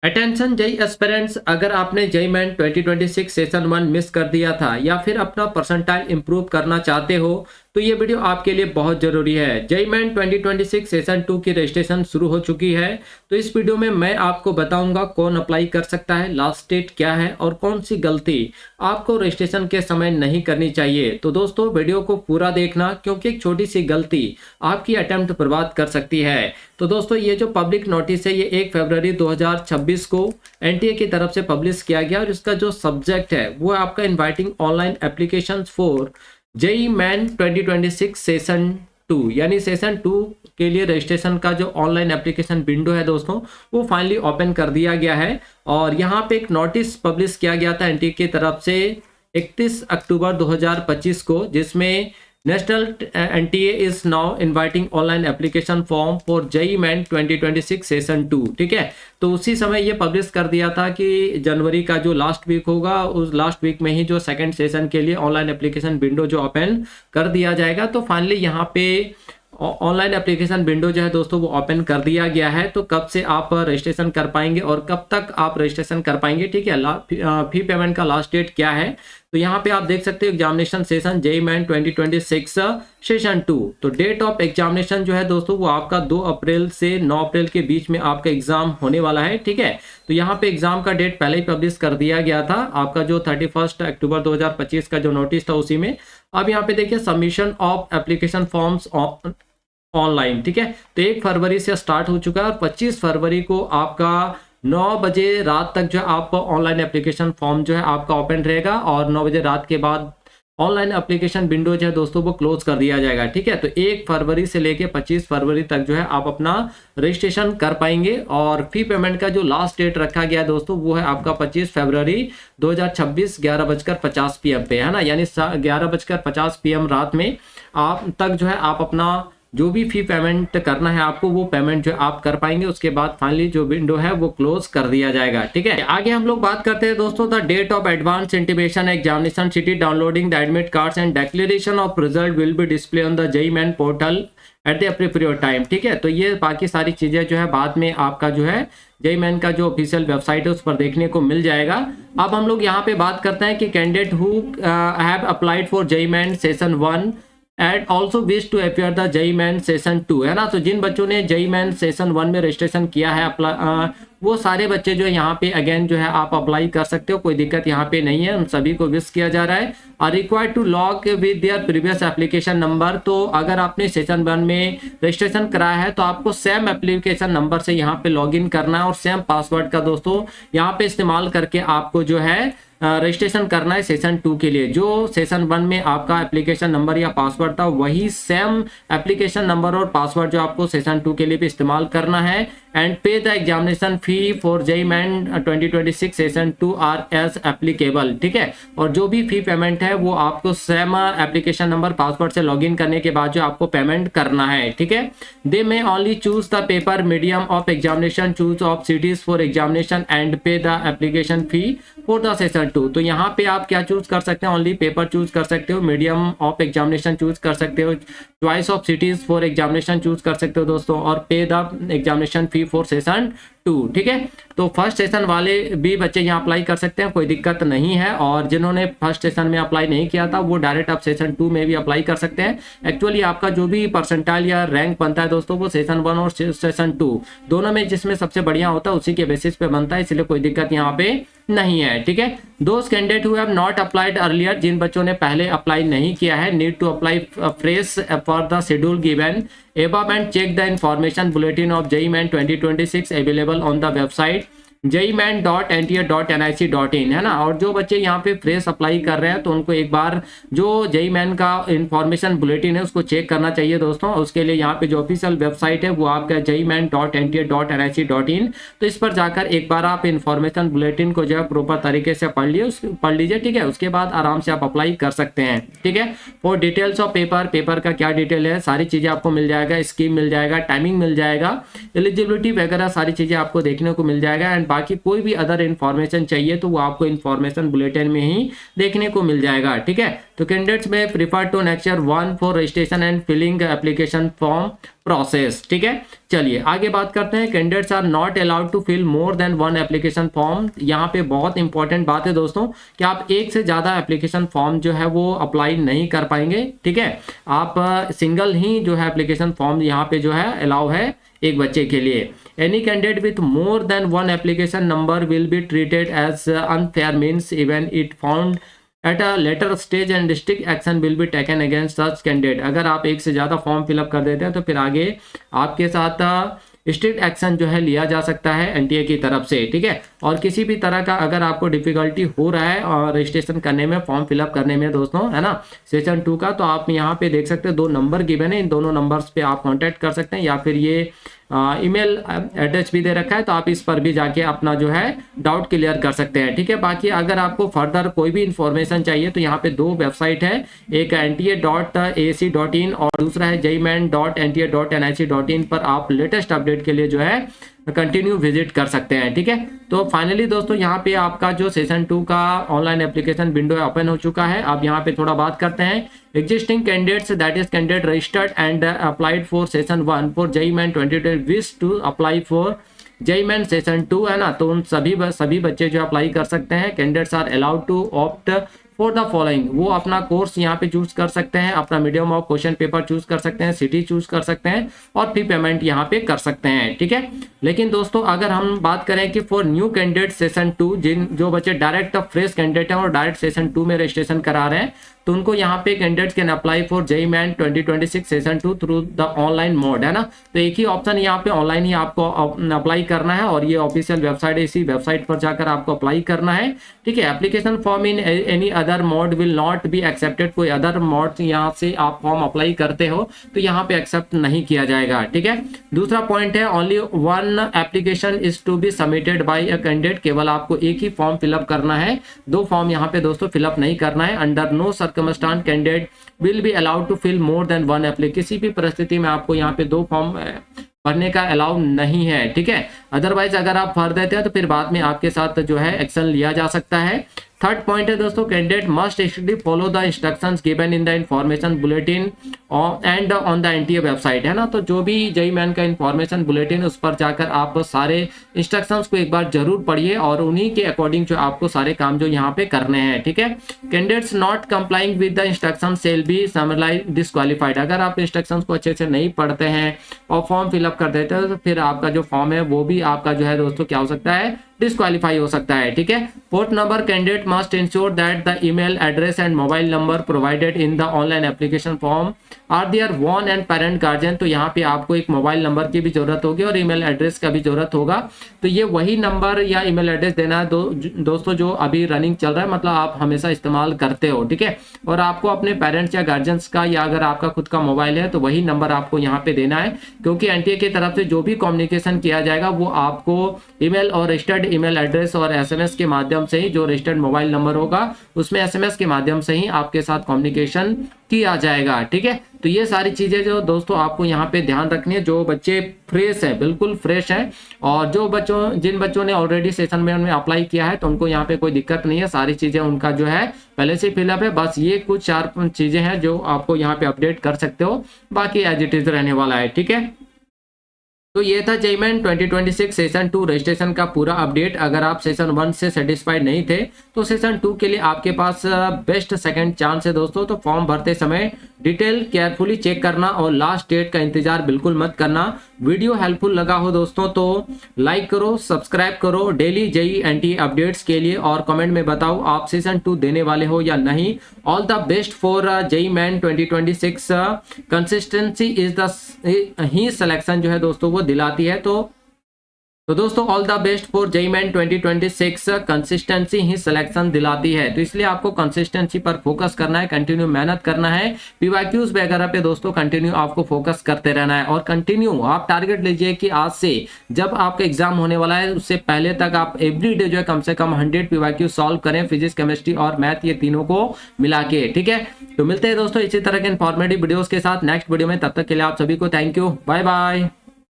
Attention JEE aspirants, अगर आपने JEE Main 2026 session 1 miss कर दिया था या फिर अपना परसेंटाइल इंप्रूव करना चाहते हो तो ये वीडियो आपके लिए बहुत जरूरी है। जेई मेन 2026 सेशन 2 की रजिस्ट्रेशन शुरू हो चुकी है। तो इस वीडियो में मैं आपको बताऊंगा कौन अप्लाई कर सकता है, लास्ट डेट क्या है और कौन सी गलती आपको रजिस्ट्रेशन के समय नहीं करनी चाहिए। तो दोस्तों वीडियो को पूरा देखना, क्योंकि एक छोटी सी गलती आपकी अटेम्प्ट बर्बाद कर सकती है। तो दोस्तों ये जो पब्लिक नोटिस है ये 1 फरवरी 2026 को एनटीए की तरफ से पब्लिश किया गया और इसका जो सब्जेक्ट है वो है आपका inviting online application for JEE Main 2026 session 2, यानी सेशन 2 के लिए रजिस्ट्रेशन का जो ऑनलाइन एप्लीकेशन विंडो है दोस्तों वो फाइनली ओपन कर दिया गया है। और यहाँ पे एक नोटिस पब्लिश किया गया था एनटीए की तरफ से 31 अक्टूबर 2025 को, जिसमें national NTA is now inviting online application form for JEE Main 2026 session 2। ठीक है, तो उसी समय ये पब्लिश कर दिया था कि जनवरी का जो लास्ट वीक होगा उस लास्ट वीक में ही जो सेकंड सेशन के लिए ऑनलाइन एप्लीकेशन विंडो जो ओपन कर दिया जाएगा। तो फाइनली यहाँ पे ऑनलाइन एप्लीकेशन विंडो जो है दोस्तों वो ओपन कर दिया गया है। तो कब से आप रजिस्ट्रेशन कर पाएंगे और कब तक आप रजिस्ट्रेशन कर पाएंगे, ठीक है, फी पेमेंट का लास्ट डेट क्या है, तो यहाँ पे आप देख सकते हो examination session JEE Main 2026 session 2। तो डेट ऑफ एग्जामिनेशन जो है दोस्तों वो आपका 2 अप्रैल से 9 अप्रैल के बीच में आपका एग्जाम होने वाला है। ठीक है, तो यहाँ पे एग्जाम का डेट पहले ही पब्लिश कर दिया गया था आपका जो 31 अक्टूबर 2025 का जो नोटिस था उसी में। अब यहाँ पे देखिए submission of application forms online, ठीक है, तो 1 फरवरी से स्टार्ट हो चुका है और 25 फरवरी को आपका 9 बजे रात तक जो आप ऑनलाइन एप्लीकेशन फॉर्म जो है आपका ओपन रहेगा और 9 बजे रात के बाद ऑनलाइन एप्लीकेशन विंडो जो है दोस्तों वो क्लोज कर दिया जाएगा। ठीक है, तो 1 फरवरी से लेके 25 फरवरी तक जो है आप अपना रजिस्ट्रेशन कर पाएंगे। और फी पेमेंट का जो लास्ट डेट रखा गया है दोस्तों वो है आपका 25 फरवरी 2026 11:50 PM पे, है ना, यानी 11:50 PM रात में आप तक जो है आप अपना जो भी फी पेमेंट करना है आपको वो पेमेंट जो आप कर पाएंगे। उसके बाद फाइनली जो विंडो है वो क्लोज कर दिया जाएगा। ठीक है, आगे हम लोग बात करते हैं दोस्तों the date of advance intimation examination city downloading the admit cards and declaration of result will be display on the JEE Main portal at the appropriate time. ठीक है, तो ये बाकी सारी चीजें जो है बाद में आपका जो है जेई मेन का जो ऑफिशियल वेबसाइट है उस पर देखने को मिल जाएगा। अब हम लोग यहाँ पे बात करते हैं कि candidate who have applied for JEE Main session 1 and also wish to appear the JEE Main session 2, है ना, तो जिन बच्चों ने जेई मेन सेशन 1 में रजिस्ट्रेशन किया है वो सारे बच्चे जो है यहाँ पे अगेन जो है आप अप्लाई कर सकते हो, कोई दिक्कत यहाँ पे नहीं है, उन सभी को विश किया जा रहा है। और required to log with their previous application number, तो अगर आपने सेशन 1 में रजिस्ट्रेशन कराया है तो आपको सेम एप्लीकेशन नंबर से यहाँ पे लॉग इन करना है और सेम पासवर्ड का दोस्तों यहाँ पे इस्तेमाल करके आपको जो है रजिस्ट्रेशन करना है सेशन 2 के लिए। जो सेशन 1 में आपका एप्लीकेशन नंबर या पासवर्ड था वही सेम एप्लीकेशन नंबर और पासवर्ड जो आपको सेशन 2 के लिए भी इस्तेमाल करना है। And pay the examination fee for JEE Main 2026 session 2 are as applicable. ठीक है, और जो भी फी पेमेंट है वो आपको सेम एप्लीकेशन नंबर पासवर्ड से लॉगिन करने के बाद जो आपको पेमेंट करना है। ठीक है, they may only choose the paper medium of examination choose of cities for examination and pay the application fee for the session 2। तो यहाँ पे आप क्या चूज कर सकते हैं, ओनली पेपर चूज कर सकते हो, मीडियम ऑफ एग्जामिनेशन चूज कर सकते हो, choice of cities for examination choose कर सकते हो दोस्तों, और पे the examination fee for session 2। ठीक है, तो फर्स्ट सेशन वाले भी बच्चे यहाँ अप्लाई कर सकते हैं, कोई दिक्कत नहीं है। और जिन्होंने फर्स्ट सेशन में अप्लाई नहीं किया था वो डायरेक्ट आप सेशन 2 में भी अप्लाई कर सकते हैं। एक्चुअली आपका जो भी परसेंटाइल या रैंक बनता है दोस्तों वो सेशन 1 और सेशन 2 दोनों में जिसमें सबसे बढ़िया होता है उसी के बेसिस पे बनता है, इसलिए कोई दिक्कत यहाँ पे नहीं है। ठीक है, दोस्त candidate who have not applied earlier, जिन बच्चों ने पहले अप्लाई नहीं किया है, need to apply fresh for the schedule given above and check the information bulletin of JEE Main 2026 available on the website jeiman.nta.nic.in, है ना। और जो बच्चे यहाँ पे फ्रेश अप्लाई कर रहे हैं तो उनको एक बार जो जेई मेन का इंफॉर्मेशन बुलेटिन है उसको चेक करना चाहिए दोस्तों। उसके लिए यहाँ पे जो ऑफिशियल वेबसाइट है वो आपका jeiman.nta.nic.in, तो इस पर जाकर एक बार आप इंफॉर्मेशन बुलेटिन को जो है प्रॉपर तरीके से पढ़ लीजिए। ठीक है, उसके बाद आराम से आप अप्लाई कर सकते हैं। ठीक है, फॉर डिटेल्स ऑफ पेपर का क्या डिटेल है सारी चीजें आपको मिल जाएगा, स्कीम मिल जाएगा, टाइमिंग मिल जाएगा, एलिजिबिलिटी वगैरह सारी चीजें आपको देखने को मिल जाएगा। एंड बाकी कोई भी अदर इन्फॉर्मेशन चाहिए तो वो आपको इन्फॉर्मेशन बुलेटिन में ही देखने को मिल जाएगा। ठीक है, तो candidates may prefer to next 1 for registration and filling application form process. ठीक है, चलिए आगे बात करते हैं। Candidates are not allowed to fill more than 1 application form. यहाँ पे बहुत इंपॉर्टेंट बात है दोस्तों कि आप एक से ज़्यादा एप्लीकेशन फॉर्म जो है वो अप्लाई नहीं कर पाएंगे। ठीक है, आप सिंगल ही जो है एप्लीकेशन फॉर्म यहाँ पे जो है अलाउ है एक बच्चे के लिए। Any candidate with more than 1 application number will be treated as unfair means even it found at a later stage and district action will be taken against such candidate. अगर आप एक से ज़्यादा फॉर्म फिलअप कर देते हैं तो फिर आगे आपके साथ स्ट्रिक्ट एक्शन जो है लिया जा सकता है एनटीए की तरफ से। ठीक है, और किसी भी तरह का अगर आपको डिफिकल्टी हो रहा है और रजिस्ट्रेशन करने में, फॉर्म फिलअप करने में दोस्तों, है ना, सेशन 2 का, तो आप यहाँ पे देख सकते हैं 2 नंबर गिवन है, इन दोनों नंबर्स पे आप कांटेक्ट कर सकते हैं, या फिर ये ईमेल एड्रेस भी दे रखा है तो आप इस पर भी जाके अपना जो है डाउट क्लियर कर सकते हैं। ठीक है, बाकी अगर आपको फर्दर कोई भी इंफॉर्मेशन चाहिए तो यहाँ पे 2 वेबसाइट है, एक nta.ac.in और दूसरा है jman.nta.nic.in पर आप लेटेस्ट अपडेट के लिए जो है कंटिन्यू विजिट कर सकते हैं। ठीक है, तो फाइनली दोस्तों यहाँ पे आपका जो सेशन 2 का ऑनलाइन एप्लीकेशन विंडो है ओपन हो चुका है। अब यहाँ पे थोड़ा बात करते हैं existing candidates, that is candidate registered and applied for session 1 for JEE Main 2020 wish to apply for JEE Main session 2, है ना, तो उन सभी बच्चे जो अप्लाई कर सकते हैं। Candidates are allowed to opt for the following, वो अपना कोर्स यहाँ पे चूज कर सकते हैं, अपना medium of question paper choose कर सकते हैं, सिटी चूज कर सकते हैं और फी पेमेंट यहाँ पे कर सकते हैं। ठीक है, लेकिन दोस्तों अगर हम बात करें कि फॉर न्यू कैंडिडेट सेशन 2, जो बच्चे डायरेक्ट फ्रेश कैंडिडेट हैं और डायरेक्ट सेशन 2 में रजिस्ट्रेशन करा रहे हैं, तो उनको यहाँ पे candidates can apply for JEE main 2026 session 2 through the online mode, है ना, तो एक ही ऑप्शन यहाँ पे ऑनलाइन ही आपको अप्लाई करना है और ये ऑफिशियल वेबसाइट है, इसी वेबसाइट पर जाकर आपको अप्लाई करना है। ठीक है, application form in any other mode will not be accepted, कोई अदर मोड यहाँ से आप फॉर्म अप्लाई करते हो तो यहाँ पे एक्सेप्ट नहीं किया जाएगा। ठीक है, दूसरा पॉइंट है only 1 application is to be submitted by a candidate, केवल आपको एक ही फॉर्म फिलअप करना है, 2 फॉर्म यहाँ पे दोस्तों फिलअप नहीं करना है। Under no circumstance candidate will be allowed to fill more than 1 application, किसी भी परिस्थिति में आपको यहाँ पे 2 फॉर्म भरने का अलाउ नहीं है। ठीक है, अदरवाइज अगर आप भर देते हैं तो फिर बाद में आपके साथ जो है एक्शन लिया जा सकता है। थर्ड पॉइंट है दोस्तों, candidate must strictly follow the instructions given in the information bulletin and on the NTA website, है ना, तो जो भी जेईई मेन का इंफॉर्मेशन बुलेटिन उस पर जाकर आप सारे इंस्ट्रक्शंस को एक बार जरूर पढ़िए और उन्हीं के अकॉर्डिंग जो आपको सारे काम जो यहाँ पे करने हैं। ठीक है, candidates not complying with the instruction shall be summarily disqualified, अगर आप इंस्ट्रक्शंस को अच्छे से नहीं पढ़ते हैं और फॉर्म फिलअप कर देते हो तो फिर आपका जो फॉर्म है वो भी आपका जो है दोस्तों क्या हो सकता है, डिस्क्वालीफाई हो सकता है। ठीक है, 4th number, candidate must ensure that the email address and mobile number provided in the online application form are their one and parent guardian, तो यहाँ पे आपको एक मोबाइल नंबर की भी जरूरत होगी और ईमेल एड्रेस का भी जरूरत होगा, तो ये वही नंबर या ईमेल एड्रेस देना है दोस्तों जो अभी रनिंग चल रहा है, मतलब आप हमेशा इस्तेमाल करते हो। ठीक है, और आपको अपने पेरेंट्स या गार्जियंस का या अगर आपका खुद का मोबाइल है तो वही नंबर आपको यहाँ पे देना है, क्योंकि एनटीए की तरफ से जो भी कम्युनिकेशन किया जाएगा वो आपको ईमेल और रजिस्टर्ड ईमेल एड्रेस और एसएमएस के माध्यम से ही, जो रजिस्टर्ड मोबाइल नंबर होगा उसमें एसएमएस के माध्यम से ही आपके साथ कम्युनिकेशन किया जाएगा। ठीक है, तो ये सारी चीजें जो दोस्तों आपको यहाँ पे ध्यान रखनी है, जो बच्चे फ्रेश है, बिल्कुल फ्रेश है, और जो जिन बच्चों ने ऑलरेडी सेशन में अप्लाई किया है तो उनको यहाँ पे कोई दिक्कत नहीं है, सारी चीजें उनका जो है पहले से फिलअप है, बस ये कुछ 4 चीजें हैं जो आपको यहाँ पे अपडेट कर सकते हो, बाकी एज इट इज रहने वाला है। ठीक है, तो ये था जेईई मेन 2026 सेशन 2 रजिस्ट्रेशन का पूरा अपडेट। अगर आप सेशन 1 से सेटिस्फाइड नहीं थे तो सेशन 2 के लिए आपके पास बेस्ट सेकंड चांस है दोस्तों, तो फॉर्म भरते समय डिटेल केयरफुली चेक करना और लास्ट डेट का इंतजार बिल्कुल मत करना। वीडियो हेल्पफुल लगा हो दोस्तों तो लाइक करो, सब्सक्राइब करो डेली जेईई एनटीए अपडेट्स के लिए, और कमेंट में बताओ आप सेशन 2 देने वाले हो या नहीं। All the best for JEE main 2026, consistency is the he selection जो है दोस्तों वो दिलाती है। तो दोस्तों all the best for JEE main 2026, consistency he selection दिलाती है, तो इसलिए आपको कंसिस्टेंसी पर फोकस करना है, कंटिन्यू मेहनत करना है, पीवाईक्यूज वगैरह पे दोस्तों कंटिन्यू आपको फोकस करते रहना है, और कंटिन्यू आप टारगेट लीजिए कि आज से जब आपका एग्जाम होने वाला है उससे पहले तक आप एवरीडे जो है कम से कम 100 पीवाईक्यू सॉल्व करें, फिजिक्स, केमिस्ट्री और मैथ, ये तीनों को मिला के। ठीक है, तो मिलते हैं दोस्तों इसी तरह के इन्फॉर्मेटिव वीडियोस के साथ नेक्स्ट वीडियो में, तब तक के लिए आप सभी को थैंक यू, बाय बाय।